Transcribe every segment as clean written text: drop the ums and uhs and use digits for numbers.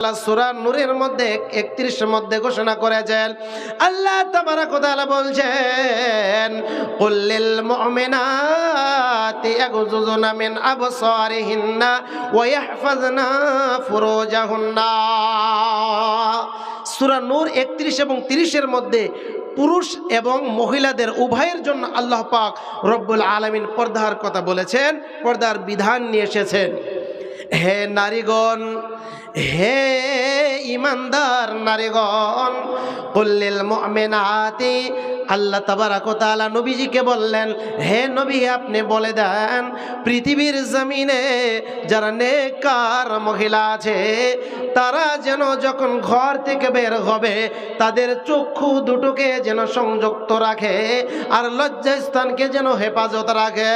সূরা নূরের মধ্যে 31 মধ্যে ঘোষণা করেছেন, আল্লাহ তাবারাক ওয়া তাআলা বলছেন, কুল লিল মুমিনাতি ইয়াগুযুনা মিন আবসারিহিন্না ওয়া ইয়াহফাজনা ফুরুজাহুন্না। সূরা নূর 31 এবং 30 এর মধ্যে পুরুষ এবং মহিলাদের উভয়ের জন্য আল্লাহ পাক রব্বুল আলামিন পর্দার কথা বলেছেন, পর্দার বিধান নিয়ে এসেছেন। হে নারীগণ, হে ইমানদার নারীগণ, কুল্লিল মুমিনাতি, আল্লাহ তাবারাক ওয়া তাআলা নবীজিকে বললেন, হে নবী আপনি বলে দেন পৃথিবীর জমিনে যারা নেককার মহিলা আছে তারা যেন যখন ঘর থেকে বের হবে তাদের চক্ষু দুটোকে যেন সংযুক্ত রাখে আর লজ্জাস্থানকে যেন হেফাজত রাখে।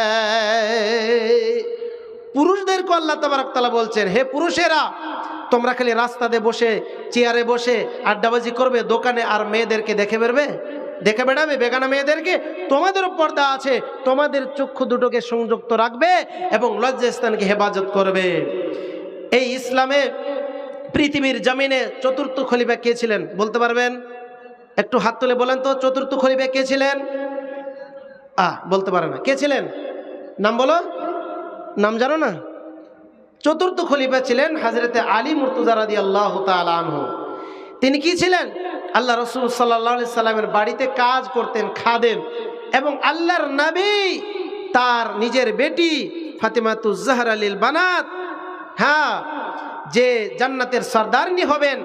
পুরুষদেরকে আল্লাহ তাবারাক তাআলা বলছেন, হে পুরুষেরা তোমরা খালি রাস্তাতে বসে চেয়ারে বসে আড্ডাবাজি করবে দোকানে আর মেয়েদেরকে দেখে বেড়াবে বেগানা মেয়েদেরকে? তোমাদের পর্দা আছে, তোমাদের চক্ষু দুটোকে সংযুক্ত রাখবে এবং লজ্জাস্থানকে হেফাজত করবে। এই ইসলামে পৃথিবীর জমিনে চতুর্থ খলিফা কে ছিলেন বলতে পারবেন? একটু হাত তুলে বলেন তো, চতুর্থ খলিফা কে ছিলেন? বলতে পারে না, কে ছিলেন? নাম বলো, নাম জানো না? চতুর্থ খলিফা ছিলেন হযরতে আলী মুর্তজা রাদিয়াল্লাহু তাআলা আনহু। তিনি কি ছিলেন? আল্লাহ রাসূল সাল্লাল্লাহু আলাইহি সাল্লামের বাড়িতে কাজ করতেন, খাদেম, এবং আল্লাহর নবী তার নিজের বেটি ফাতিমাতুজ জাহরা লিল বানাত, যে জান্নাতের সরদারিনী হবেন,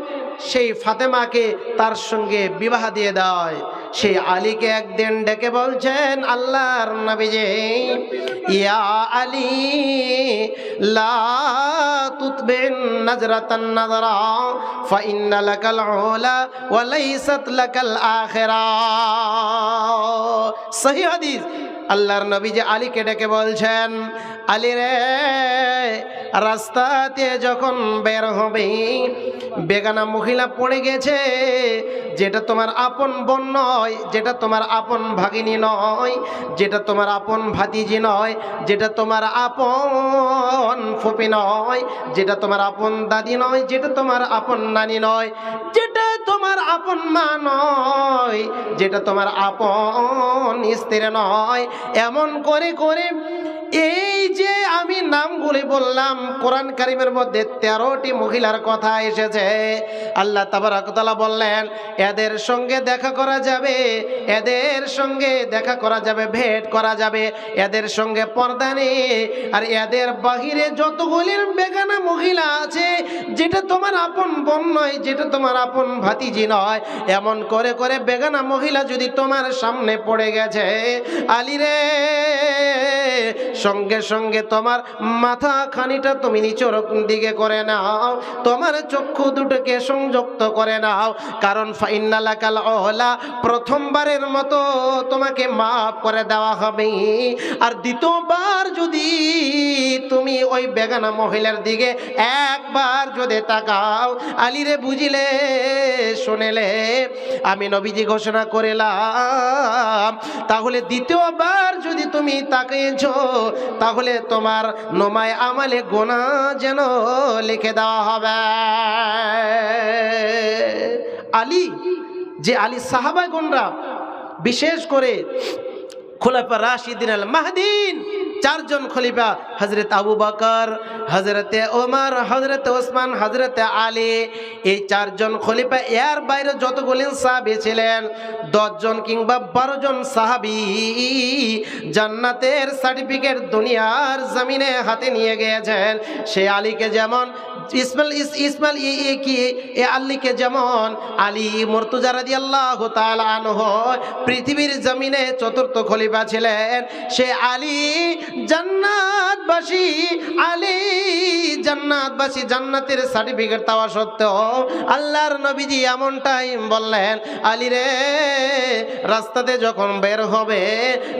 সেই ফাতেমাকে তার সঙ্গে বিবাহ দিয়ে দেয়। সেই আলীকে একদিন ডেকে বলছেন আল্লাহর নবীজি, ইয়া আলী লা তুতবিন নাজরাতান নাজরা ফা ইন্না লাকাল উলা ওয়া লাইসাত লাকাল আখিরা। সহিহ হাদিস। আল্লাহর নবীজি আলীকে ডেকে বলছেন, আলী রে, রাস্তাতে যখন বের হবে বেগানা মহিলা পড়ে গেছে, যেটা তোমার আপন বোন নয়, যেটা তোমার আপন ভাগিনী নয়, যেটা তোমার আপন ভাতিজি নয়, যেটা তোমার আপন ফুপি নয়, যেটা তোমার আপন দাদি নয়, যেটা তোমার আপন নানি নয়, যেটা তোমার আপন মা নয়, যেটা তোমার আপন স্ত্রী নয়, এমন করে করে এই যে আমি নামগুলি বললাম, কোরআন কারীমের মধ্যে 13টি মহিলার কথা এসেছে। আল্লাহ তাবারাক ওয়া তাআলা বললেন এদের সঙ্গে দেখা করা যাবে, এদের সঙ্গে দেখা করা যাবে, ভেট করা যাবে, এদের সঙ্গে পর্দা নেই। আর এদের বাহিরে যতগুলি বেগানা মহিলা আছে, যেটা তোমার আপন বোন নয়, যেটা তোমার আপন ভাতিজি নয়, এমন করে করে বেগানা মহিলা যদি তোমার সামনে পড়ে গেছে, আলী রে, সঙ্গে সঙ্গে তোমার মাথা খানিটা তুমি নিচের দিকে করে নাও, তোমার চক্ষু দুটোকে সংযুক্ত করে নাও, কারণ ফাইন্না লাকাল উলা, প্রথমবারের মতো তোমাকে মাফ করে দেওয়া হবে। আর দ্বিতীয়বার যদি তুমি ওই বেগানা মহিলার দিকে একবার যদি তাকাও, আলী রে, বুঝিলে শুনেলে আমি নবীজি ঘোষণা করিলাম, তাহলে দ্বিতীয়বার যদি তুমি তাকিয়েছো তাহলে তোমার নোমায় আমালে গোনা যেন লিখে দেওয়া হবে। আলী, যে আলী সাহাবাগণরা, বিশেষ করে খোলাফা রাশিদিন আল মাহদিন, 4 জন খলিফা, হযরত আবু বকর, হযরতে ওমর, হযরতে ওসমান, হযরতে আলী, এই 4 জন খলিফা, এর বাইরে যতগুলি সাহাবী ছিলেন, 10 জন কিংবা 12 জন সাহাবী জান্নাতের সার্টিফিকেট দুনিয়ার জমিনে হাতে নিয়ে গিয়েছেন। সে আলীকে যেমন আলীকে যেমন আলী মুর্তজা রাদিয়াল্লাহু তাআলা আনহু পৃথিবীর জমিনে চতুর্থ খলিফা ছিলেন, সে আলী জান্নাতবাসী, আলী জান্নাতবাসী, জান্নাতের সার্টিফিকেট পাওয়া সত্ত্বেও আল্লাহর নবীজি এমন টাইম বললেন, আলী রে, রাস্তাতে যখন বের হবে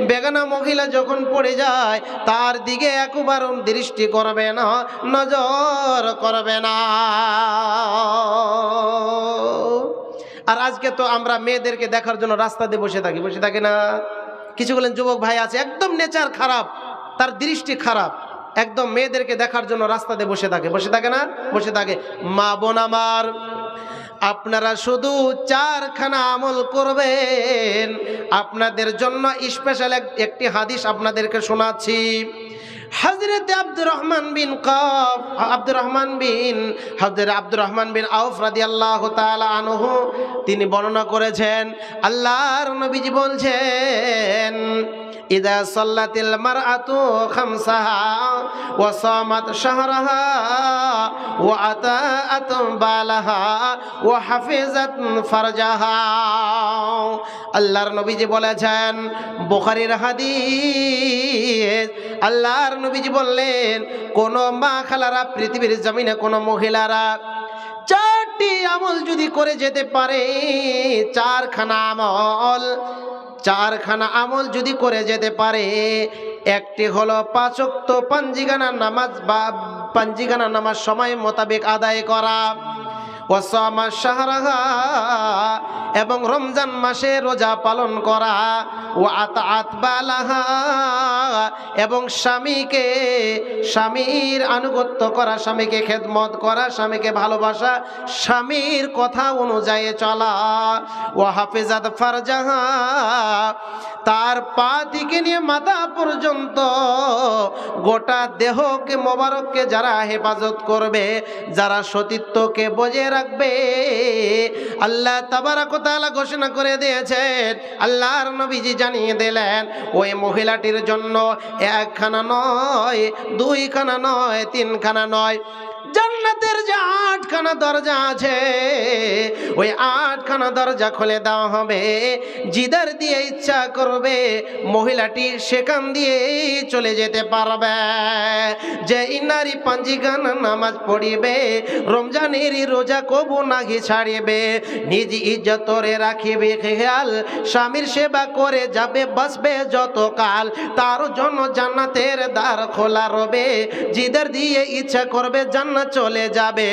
বেগানা মহিলা যখন পড়ে যায় তার দিকে একবার দৃষ্টি করবে না, নজর করবে না। আর আজকে তো আমরা মেয়েদেরকে দেখার জন্য রাস্তাতে বসে থাকি না? কিছু বলেন যুবক ভাই আছে, একদম নেচার খারাপ, তার দৃষ্টি খারাপ, একদম মেয়েদেরকে দেখার জন্য রাস্তাতে বসে থাকে না, বসে থাকে। মা বোন আমার, আপনারা শুধু 4খানা আমল করবেন। আপনাদের জন্য স্পেশাল একটি হাদিস আপনাদেরকে শোনাচ্ছি। হযরত আব্দুর রহমান বিন আউফ রাদিয়াল্লাহু তাআলা আনহু তিনি বর্ণনা করেছেন, আল্লাহর নবীজি বলছেন, ইযা সাল্লাতিল মারআতু খামসাহা ওয়া সামাত শাহরাহা ওয়া আতাআত বালাহা ওয়া হাফিজাত ফারজাহা। আল্লাহর নবীজি বলেছেন, বুখারীর হাদিস, আল্লাহর নবীজি বললেন, কোন মা খালারা, পৃথিবীর জমিনে কোন মহিলারা 4টি আমল যদি করে যেতে পারে, 4খানা আমল যদি করে যেতে পারে, একটি হলো 5 ওয়াক্ত পাঞ্জিগানা নামাজ বা পাঞ্জিগানা নামাজ সময় মোতাবেক আদায় করা, ওয়াসামা শাহরাহা এবং রমজান মাসে রোজা পালন করা, ওয়া আতাআত বালাহা এবং স্বামীর আনুগত্য করা, স্বামীকে খেদমত করা, স্বামীকে ভালোবাসা, স্বামীর কথা অনুযায়ী চলা, ওয়া হাফিজাত ফারজাহা তার পা থেকে নিয়ে মাথা পর্যন্ত গোটা দেহকে মোবারককে যারা হেফাজত করবে, যারা সতীত্বকে বজায় রাখবে, আল্লাহ তাবারক ওয়া তাআলা ঘোষণা করে দিয়েছেন, আল্লাহর নবীজি জানিয়ে দিলেন, ওই মহিলাটির জন্য 1খানা নয়, 2খানা নয়, 3খানা নয়, জান্নাতের যে 8খানা দরজা আছে, ওই 8খানা দরজা খুলে দেওয়া হবে। জিদার দিয়ে ইচ্ছা করবে মহিলাটি সেখান দিয়ে চলে যেতে পারবে। যে নারী পাঞ্জিগানা নামাজ পড়িবে, রমজানের রোজা কবু নাহি ছাড়িবে, নিজ ইজ্জতরে রাখিবে খেয়াল, স্বামীর সেবা করে যাবে, বাঁচবে যতকাল, তার জন্য জান্নাতের দ্বার খোলা রবে। জিদার দিয়ে ইচ্ছা করবে জান্নাত চলে যাবে।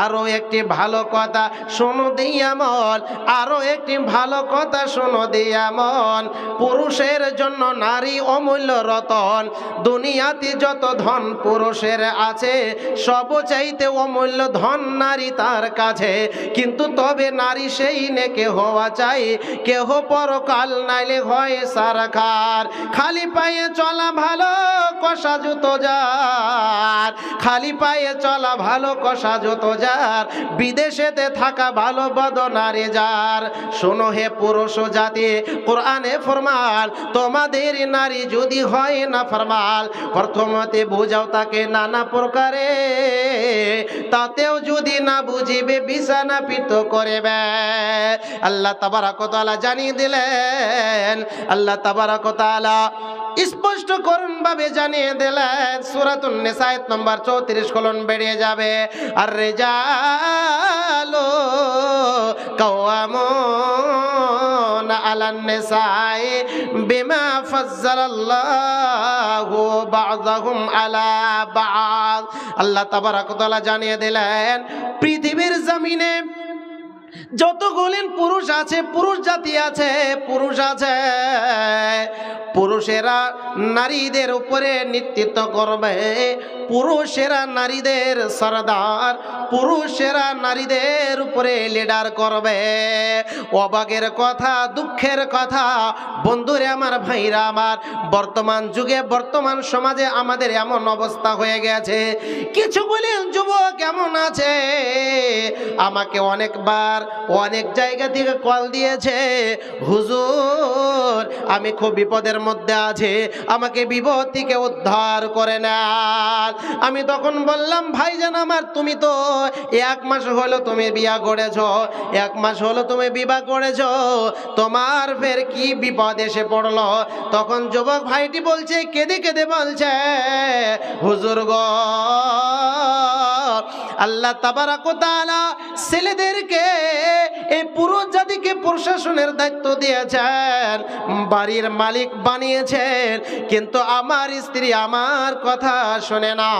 আরো একটি ভালো কথা শোনো দিয়ামন, আরো একটি ভালো কথা শোনো দিয়ামন, পুরুষের জন্য নারী অমূল্য রতন। দুনিয়াতে যত ধন পুরুষের আছে, সব চাইতে অমূল্য ধন নারী তার কাছে। কিন্তু তবে নারী সেই নেকে হওয়া চাই, কেহ পরকাল নাইলে হয় সারখার। খালি পায়ে চলা ভালো কষা জুতো যার, খালি পায়ে চলা ভালো কষা জুতো যার, বিদেশেতে থাকা ভালো বদনারে যার। শোনো হে পুরুষ জাতি, কোরআনে ফরমান, তোমাদের নারী যদি হয় না ফরমান, প্রথমতে বুঝাও তাকে নানা প্রকারে, তাতেও যদি না বুঝিবে বিছানা পিত করবে। আল্লাহ তাবারক ওয়া তাআলা জানিয়ে দিলেন, আল্লাহ তাবারক ওয়া তাআলা স্পষ্ট করুন ভাবে জানিয়ে দিলেন, সূরাতুন নিসা আয়াত নম্বর 34 কলন বেরিয়ে যাবে, আর রিজালু কাওয়ামুন আলান নিসাই বিমা ফাজ্জালাল্লাহু বা'যাহুম আলা বা'দ। আল্লাহ তাবারক ওয়া তাআলা জানিয়ে দিলেন, পৃথিবীর জমিনে যতগুলি পুরুষ আছে, পুরুষ জাতি আছে, পুরুষেরা নারীদের উপরে নেতৃত্ব করবে, পুরুষেরা নারীদের সরদার, পুরুষেরা নারীদের উপরে লিডার করবে। অবাকের কথা, দুঃখের কথা বন্ধুরে আমার, ভাইরা আমার, বর্তমান যুগে, বর্তমান সমাজে আমাদের এমন অবস্থা হয়ে গেছে। কিছুগুলি যুবক এমন আছে, আমাকে অনেকবার অনেক জায়গা থেকে কল দিয়েছে, হুজুর আমি খুব বিপদের মধ্যে আছি, আমাকে বিপদ থেকে উদ্ধার করে নেন। আমি তখন বললাম, ভাইজান আমার, তুমি তো 1 মাস হলো তুমি বিয়া করেছ, 1 মাস হলো তুমি বিবাহ করেছ, তোমার ফের কি বিপদ এসে পড়লো? তখন যুবক ভাইটি বলছে, কেঁদে কেঁদে বলছে, হুজুর গো আল্লাহ তাবারাক ওয়া তাআলা ছেলেদেরকে এই পুরুষ জাতিকে প্রশাসনের দায়িত্ব দিয়েছেন, বাড়ির মালিক বানিয়েছেন, কিন্তু আমার স্ত্রী আমার কথা শোনে না।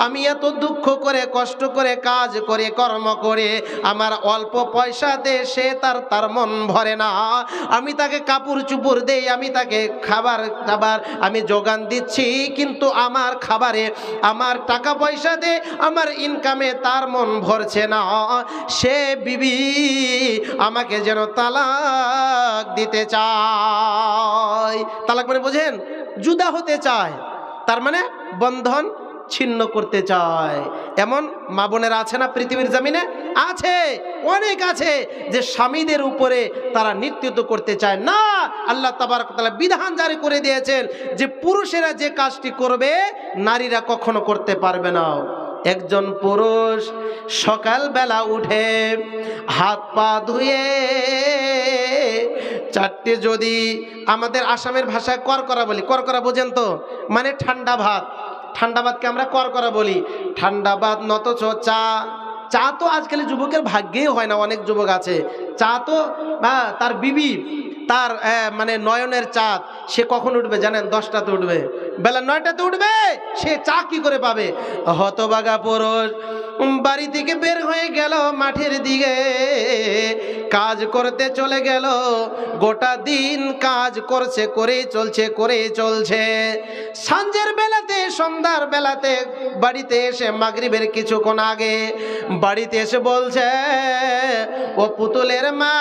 আমি এত দুঃখ করে কষ্ট করে কাজ করে কর্ম করে আমার অল্প পয়সাতে সে তার মন ভরে না। আমি তাকে কাপড় চুপড় দেই, আমি তাকে খাবার আমি যোগান দিচ্ছি, কিন্তু আমার খাবারে আমার টাকা পয়সাতে আমার ইনকামে তার মন ভরছে না। সে বিবি আমাকে যেন তালাক দিতে চায়। তালাক মানে বোঝেন, জুদা হতে চায়, তার মানে বন্ধন ছিন্ন করতে চায়। এমন মা বোনেরা আছে না পৃথিবীর জমিনে? আছে, অনেক আছে, যে স্বামীদের উপরে তারা নৃত্য করতে চায় না। আল্লাহ তাবারক ওয়া তাআলা বিধান জারি করে দিয়েছেন যে পুরুষেরা যে কাজটি করবে নারীরা কখনো করতে পারবে না। একজন পুরুষ সকালবেলা উঠে হাত পা ধুয়ে চারটে, যদি আমাদের আসামের ভাষায় করকরা বলি, করকরা বোঝেন তো, মানে ঠান্ডা ভাত। ঠান্ডা ভাতকে আমরা করকরা বলি। ঠান্ডা ভাত নতচ চা তো আজকাল যুবকের ভাগ্যেই হয় না। অনেক যুবক আছে চা তো তার বিবি, তার মানে নয়নের চাঁদ, সে কখন উঠবে জানেন? 10টাতে উঠবে, বেলা 9টাতে উঠবে। সে চা কি করে পাবে? হতভাগা পুরুষ বাড়ি থেকে বের হয়ে গেল মাঠের দিকে, কাজ করতে চলে গেল। গোটা দিন কাজ করছে, করেই চলছে। সন্ধ্যের বেলাতে, সন্ধ্যার বেলাতে বাড়িতে এসে, মাগরিবের কিছুক্ষণ আগে বাড়িতে এসে বলছে, ও পুতুলের মা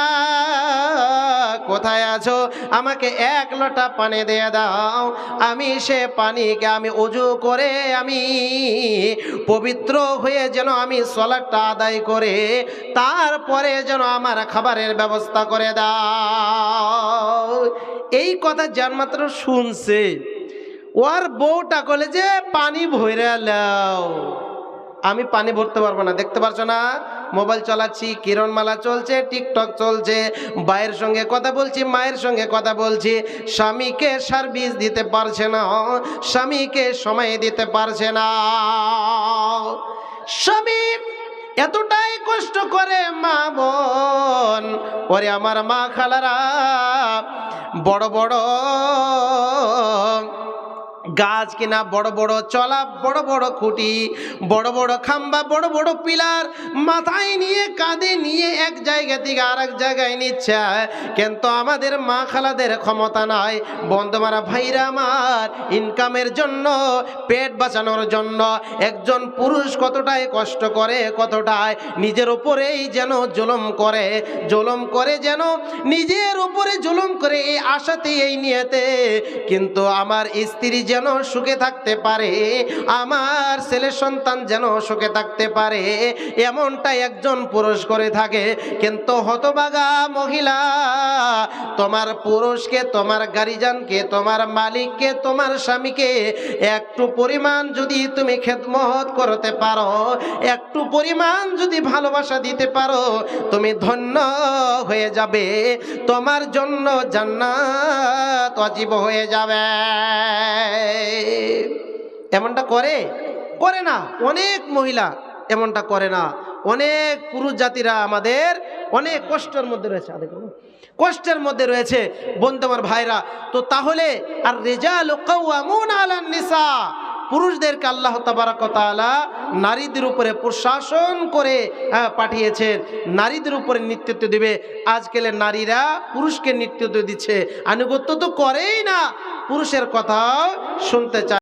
কোথায় আছো? আমাকে 1 লোটা পানি দিয়ে দাও। আমি সে পানিকে আমি ওযু করে আমি পবিত্র হয়ে যেন আমি সালাতটা আদায় করে তারপরে যেন আমার খাবারের ব্যবস্থা করে দাও। এই কথা যার মাত্র শুনছে, ওর বউটা বলে যে পানি ভরে লাও। আমি পানি ভরতে পারবো না, দেখতে পারছো না? মোবাইল চালাচ্ছি, কিরণমালা চলছে, টিকটক চলছে, ভাইয়ের সঙ্গে কথা বলছি, মায়ের সঙ্গে কথা বলছি। স্বামীকে সার্ভিস দিতে পারছে না, স্বামীকে সময় দিতে পারছে না। স্বামী এতটাই কষ্ট করে, মা বোন, ওরে আমার মা খালারা, বড় বড় গাছ কিনা, বড় বড় চলা, বড় বড় খুঁটি, বড় বড় খাম্বা, বড় বড় পিলার মাথায় নিয়ে, কাঁধে নিয়ে এক জায়গা থেকে আর এক জায়গায় নিচ্ছে, কিন্তু আমাদের মা খালাদের ক্ষমতা নাই। বন্ধুমারা, ভাইরা আমার, ইনকামের জন্য, পেট বাঁচানোর জন্য একজন পুরুষ কতটাই কষ্ট করে, কতটাই নিজের উপরেই যেন জুলুম করে যেন নিজের উপরে জুলুম করে, এই আশাতে, এই নিয়তে, কিন্তু আমার স্ত্রী যেন সুখে থাকতে পারে, আমার ছেলে সন্তান যেন সুখে থাকতে পারে, এমনটাই একজন পুরুষ করে থাকে। কিন্তু হতভাগা মহিলা, তোমার পুরুষকে, তোমার গার্জিয়ানকে, তোমার মালিককে, তোমার স্বামীকে একটু পরিমাণ যদি তুমি খেদমত করতে পারো, একটু পরিমাণ যদি ভালোবাসা দিতে পারো, তুমি ধন্য হয়ে যাবে, তোমার জন্য জান্নাত ওয়াজিব হয়ে যাবে। এমনটা করে না অনেক মহিলা, এমনটা করে না। অনেক পুরুষ জাতিরা আমাদের অনেক কষ্টের মধ্যে রয়েছে, কষ্টের মধ্যে রয়েছে বন্ধু আমার ভাইরা। তো তাহলে আর রিজালু কাওয়ামুনা আলান নিসা, পুরুষদেরকে আল্লাহ তাবারক ওয়া তাআলা নারীদের উপরে প্রশাসন করে পাঠিয়েছেন, নারীদের উপরে নেতৃত্ব দিবে। আজকাল নারীরা পুরুষকে নেতৃত্ব দিচ্ছে, আনুগত্য তো করেই না, পুরুষের কথা শুনতে চায়।